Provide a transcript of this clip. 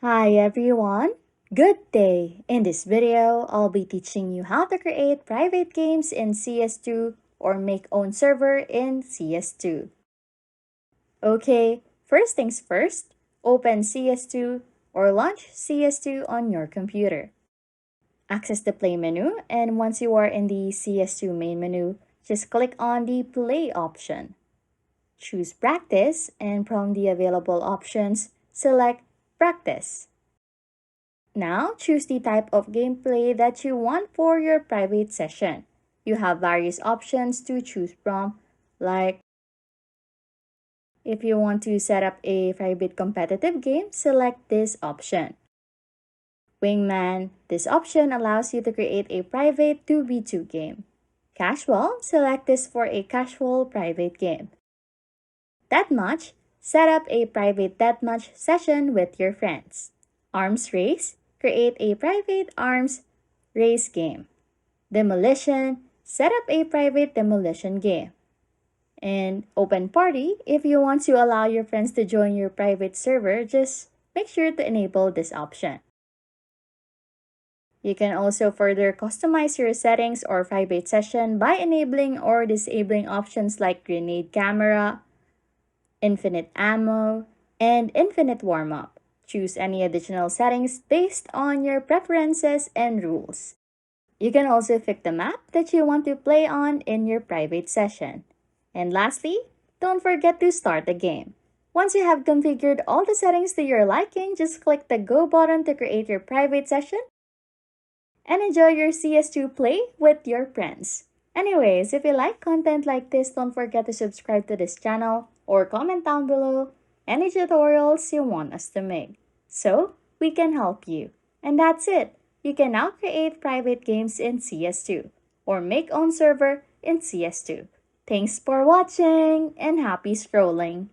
Hi everyone! Good day! In this video, I'll be teaching you how to create private games in CS2 or make own server in CS2. Okay, first things first, open CS2 or launch CS2 on your computer. Access the Play menu, and once you are in the CS2 main menu, just click on the Play option. Choose Practice, and from the available options, select Practice. Now, choose the type of gameplay that you want for your private session. You have various options to choose from, like if you want to set up a private competitive game, select this option. Wingman, this option allows you to create a private 2v2 game. Casual, select this for a casual private game. Deathmatch, set up a private deathmatch session with your friends. Arms race, create a private arms race game. Demolition, set up a private demolition game. And open party, if you want to allow your friends to join your private server, just make sure to enable this option. You can also further customize your settings or private session by enabling or disabling options like grenade camera, infinite ammo, and infinite warm-up. Choose any additional settings based on your preferences and rules. You can also pick the map that you want to play on in your private session. And lastly, don't forget to start the game. Once you have configured all the settings to your liking, just click the Go button to create your private session and enjoy your CS2 play with your friends. Anyways, if you like content like this, don't forget to subscribe to this channel or comment down below any tutorials you want us to make, so we can help you. And that's it. You can now create private games in CS2 or make own server in CS2. Thanks for watching and happy scrolling!